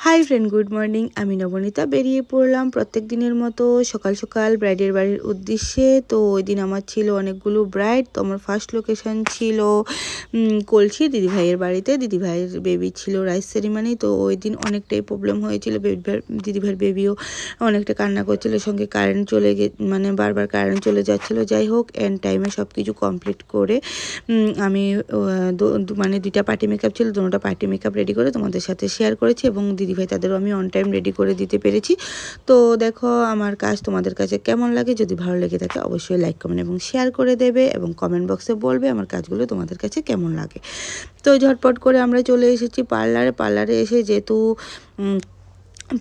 Hi friend, good morning. আমি নবনীতা বেরিয়ে পড়লাম প্রত্যেক দিনের মতো সকাল সকাল ব্রাইডের বাড়ির উদ্দেশ্যে। তো ওই দিন আমার ছিল অনেকগুলো ব্রাইড। তো আমার ফার্স্ট লোকেশন ছিল কলসি দিদিভাইয়ের বাড়িতে। দিদিভাইয়ের বেবি ছিল রাইস সেরিমানি। তো ওই দিন অনেকটাই প্রবলেম হয়েছিল, দিদিভাইয়ের বেবিও অনেকটা কান্না করছিল, সঙ্গে কারেন্ট চলে মানে বারবার কারেন্ট চলে যাচ্ছিলো। যাই হোক, এন্ড টাইমে সব কিছু কমপ্লিট করে আমি মানে দুইটা পার্টি মেকআপ ছিল, দুটোটা পার্টি মেকআপ রেডি করে তোমাদের সাথে শেয়ার করেছি এবং দিদিভাই তাদেরও আমি অন টাইম রেডি করে দিতে পেরেছি। তো দেখো আমার কাজ তোমাদের কাছে কেমন লাগে। যদি ভালো লেগে থাকে অবশ্যই লাইক কমেন্ট এবং শেয়ার করে দেবে এবং কমেন্ট বক্সে বলবে আমার কাজগুলো তোমাদের কাছে কেমন লাগে। তো ঝটপট করে আমরা চলে এসেছি পার্লারে এসে যেহেতু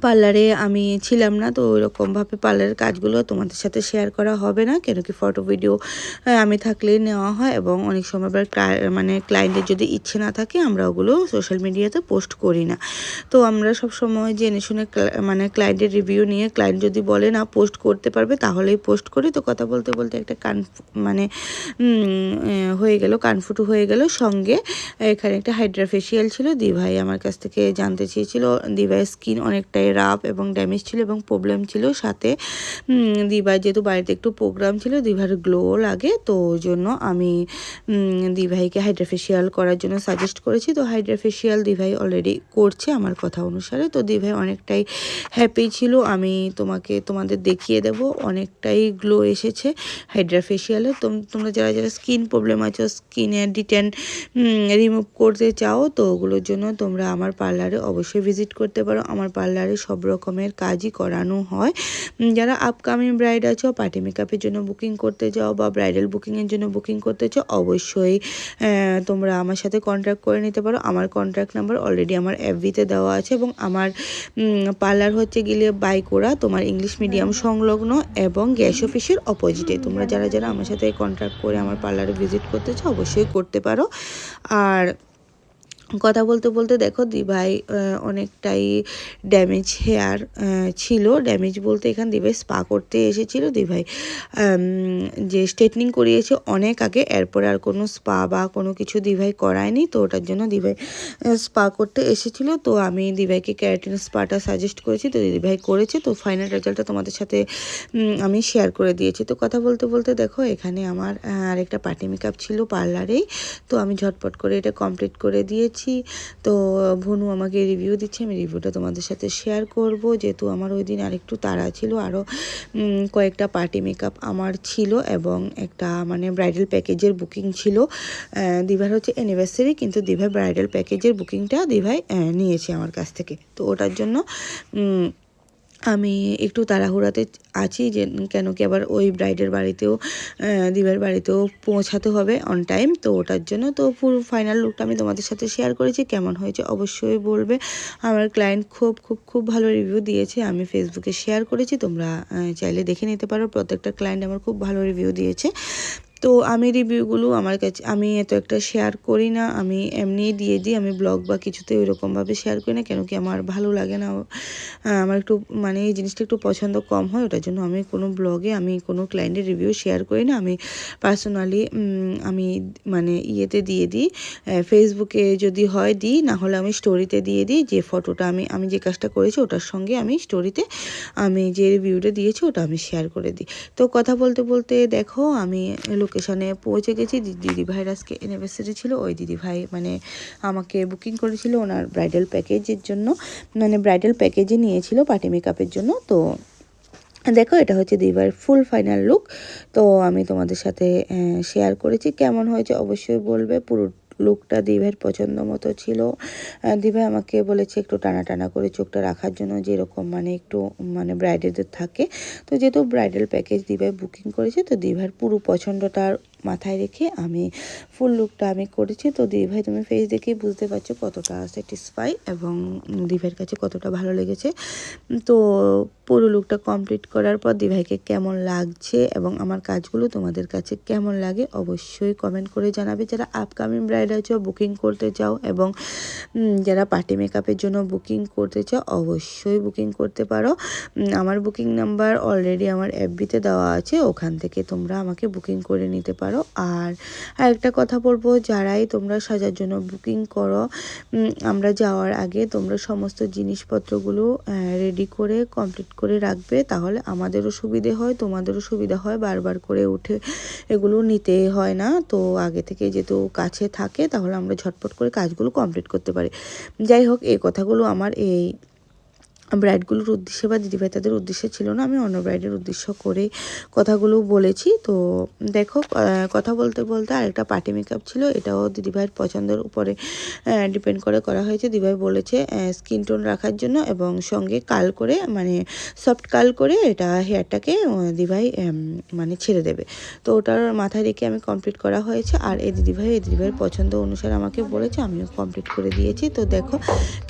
পার্লারে আমি ছিলাম না, তো ওইরকমভাবে পার্লারের কাজগুলো তোমাদের সাথে শেয়ার করা হবে না, কেন কি ফটো ভিডিও আমি থাকলেই নেওয়া হয় এবং অনেক সময় আবার মানে ক্লায়েন্টের যদি ইচ্ছে না থাকে আমরা ওগুলো সোশ্যাল মিডিয়াতে পোস্ট করি না। তো আমরা সব সময় জেনে শুনে মানে ক্লায়েন্টের রিভিউ নিয়ে, ক্লায়েন্ট যদি বলে না পোস্ট করতে পারবে তাহলেই পোস্ট করি। তো কথা বলতে বলতে একটা মানে হয়ে গেল, কানফুটু হয়ে গেল। সঙ্গে এখানে একটা হাইড্রা ফেশিয়াল ছিল। দিভাই আমার কাছ থেকে জানতে চেয়েছিল। দিভাইয়ের স্কিন অনেকটাই রাফ এবং ড্যামেজ ছিল এবং প্রবলেম ছিল। সাথে দিভাই যেহেতু বাড়িতে একটু প্রোগ্রাম ছিল, দিভার গ্লো লাগে, তো ওই জন্য আমি দিভাইকে হাইড্রা ফেশিয়াল করার জন্য সাজেস্ট করেছি। তো হাইড্রা ফেশিয়াল দিভাই অলরেডি করছে আমার কথা অনুসারে। তো দিভাই অনেকটাই হ্যাপি ছিল। আমি তোমাদের দেখিয়ে দেব, অনেকটাই গ্লো এসেছে হাইড্রা ফেশিয়ালে। তোমরা যারা স্কিন প্রবলেম আছে, স্কিনের ডিটেন রিমুভ করতে চাও, তো ওগুলোর জন্য তোমরা আমার পার্লারে অবশ্যই ভিজিট করতে পারো। আমার পার্লারে সব রকমের কাজই করানো হয়। যারা আপকামিং ব্রাইড আছো, পার্টি মেকআপের জন্য বুকিং করতে চাও বা ব্রাইডাল বুকিংয়ের জন্য বুকিং করতে চাও, অবশ্যই তোমরা আমার সাথে কন্ট্যাক্ট করে নিতে পারো। আমার কন্ট্যাক্ট নাম্বার অলরেডি আমার এফবিতে দেওয়া আছে এবং আমার পার্লার হচ্ছে গেলে বাইকোড়া, তোমার ইংলিশ মিডিয়াম সংলগ্ন এবং গ্যাস অফিসের অপোজিটে। তোমরা যারা আমার সাথে কন্ট্যাক্ট করে আমার পার্লারে ভিজিট করতে চাও অবশ্যই করতে পারো। আর কথা বলতে বলতে দেখো দিভাই অনেকটাই ড্যামেজ হেয়ার ছিল। ড্যামেজ বলতে এখানে দিভাই স্পা করতে এসেছিলো। দিভাই যে স্ট্রেটনিং করিয়েছে অনেক আগে, এরপরে আর কোনো স্পা বা কোনো কিছু দিভাই করায়নি। তো ওটার জন্য দিভাই স্পা করতে এসেছিলো। তো আমি দিভাইকে ক্যারাটিন স্পাটা সাজেস্ট করেছি, তো দিভাই করেছে। তো ফাইনাল রেজাল্টটা তোমাদের সাথে আমি শেয়ার করে দিয়েছি। তো কথা বলতে বলতে দেখো এখানে আমার আরেকটা পার্টি মেকআপ ছিল পার্লারেই। তো আমি ঝটপট করে এটা কমপ্লিট করে দিয়েছি। তো ভনু আমাকে রিভিউ দিচ্ছে, আমি রিভিউটা তোমাদের সাথে শেয়ার করব। যেহেতু আমার ওই দিন আরেকটু তাড়া ছিল, আরও কয়েকটা পার্টি মেকআপ আমার ছিল এবং একটা মানে ব্রাইডাল প্যাকেজের বুকিং ছিল। দিভার হচ্ছে অ্যানিভার্সারি, কিন্তু দিভার ব্রাইডাল প্যাকেজের বুকিংটা দিভাই নিয়েছে আমার কাছ থেকে। তো ওটার জন্য আমি একটু তাড়াহুড়াতে আছি, যে কেন কি আবার ওই ব্রাইডের বাড়িতেও দিভার বাড়িতেও পৌঁছাতে হবে অন টাইম। তো ওটার জন্য তো পুরো ফাইনাল লুকটা আমি তোমাদের সাথে শেয়ার করেছি। কেমন হয়েছে অবশ্যই বলবে। আমার ক্লায়েন্ট খুব ভালো রিভিউ দিয়েছে, আমি ফেসবুকে শেয়ার করেছি, তোমরা চাইলে দেখে নিতে পারো। প্রত্যেকটা ক্লায়েন্ট আমার খুব ভালো রিভিউ দিয়েছে। তো আমি রিভিউগুলো আমার কাছে আমি এত একটা শেয়ার করি না, আমি এমনিই দিয়ে দিই। আমি ব্লগ বা কিছুতে ওইরকমভাবে শেয়ার করি না, কেন কি আমার ভালো লাগে না। আমার একটু মানে এই জিনিসটা একটু পছন্দ কম হয়, ওটার জন্য আমি কোনো ব্লগে আমি কোনো ক্লায়েন্টের রিভিউ শেয়ার করি না। আমি পার্সোনালি আমি মানে ইয়েতে দিয়ে দিই, ফেসবুকে যদি হয় দিই, না হলে আমি স্টোরিতে দিয়ে দিই। যে ফটোটা আমি যে কাজটা করেছি ওটার সঙ্গে আমি স্টোরিতে আমি যে রিভিউটা দিয়েছি ওটা আমি শেয়ার করে দিই। তো কথা বলতে বলতে দেখো আমি লোকেশনে পৌঁছে গেছি। দিদিভাইয়ের আজকে অ্যানিভার্সারি ছিল। ওই দিদিভাই মানে আমাকে বুকিং করেছিল ওনার ব্রাইডাল প্যাকেজের জন্য, মানে ব্রাইডাল প্যাকেজে নিয়েছিল পার্টি মেকআপের জন্য। তো দেখো এটা হচ্ছে দিভাইয়ের ফুল ফাইনাল লুক। তো আমি তোমাদের সাথে শেয়ার করেছি, কেমন হয়েছে অবশ্যই বলবে। পুরো লুকটা দিভাইয়ের পছন্দ মতো ছিল। দিভাই আমাকে বলেছে একটু টানা টানা করে চোখটা রাখার জন্য, যেরকম মানে একটু মানে ব্রাইডালদের থাকে। তো যেহেতু ব্রাইডাল প্যাকেজ দিভাই বুকিং করেছে, তো দিভাইয়ের পুরো পছন্দটার মাথায় রেখে আমি ফুল লুকটা আমি করেছি। তো দিভাই তুমি ফেস দেখেই বুঝতে পারছো কতটা স্যাটিসফাই এবং দিভাইয়ের কাছে কতটা ভালো লেগেছে। তো পুরো লুকটা কমপ্লিট করার পর দিভাইকে কেমন লাগছে এবং আমার কাজগুলো তোমাদের কাছে কেমন লাগে অবশ্যই কমেন্ট করে জানাবে। যারা আপকামিং ব্রাইড আছো, বুকিং করতে চাও এবং যারা পার্টি মেকআপের জন্য বুকিং করতে চাও অবশ্যই বুকিং করতে পারো। আমার বুকিং নাম্বার অলরেডি আমার এফবিতে দেওয়া আছে, ওখান থেকে তোমরা আমাকে বুকিং করে নিতে পারো। পারো। আর আরেকটা কথা বলবো, যারাই তোমরা সাজার জন্য বুকিং করো, আমরা যাওয়ার আগে তোমরা সমস্ত জিনিসপত্রগুলো রেডি করে কমপ্লিট করে রাখবে, তাহলে আমাদেরও সুবিধে হয়, তোমাদেরও সুবিধা হয়, বারবার করে উঠে এগুলো নিতে হয় না। তো আগে থেকে যেহেতু কাছে থাকে তাহলে আমরা ঝটপট করে কাজগুলো কমপ্লিট করতে পারি। যাই হোক, এই কথাগুলো আমার এই ব্রাইডগুলোর উদ্দেশ্যে বা দিদিভাই তাদের উদ্দেশ্যে ছিল না, আমি অন্য ব্রাইডের উদ্দেশ্য করে কথাগুলো বলেছি। তো দেখো, কথা বলতে বলতে আরেকটা পার্টি মেকআপ ছিল, এটাও দিদিভাইয়ের পছন্দের উপরে ডিপেন্ড করে করা হয়েছে। দিদিভাই বলেছে স্কিন টোন রাখার জন্য এবং সঙ্গে কাল করে, মানে সফট কাল করে এটা হেয়ারটাকে দিদিভাই মানে ছেড়ে দেবে। তো ওটার মাথায় রেখে আমি কমপ্লিট করা হয়েছে। আর এই দিদিভাইয়ের পছন্দ অনুসারে আমাকে বলেছে, আমিও কমপ্লিট করে দিয়েছি। তো দেখো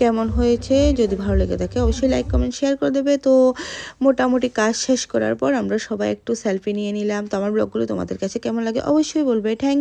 কেমন হয়েছে, যদি ভালো লেগে থাকে অবশ্যই লাইক কমেন্ট শেয়ার করে দেবে। তো মোটামুটি কাজ শেষ করার পর আমরা সবাই একটু সেলফি নিয়ে নিলাম। তো আমার ব্লগগুলো তোমাদের কাছে কেমন লাগে অবশ্যই বলবে। থ্যাংক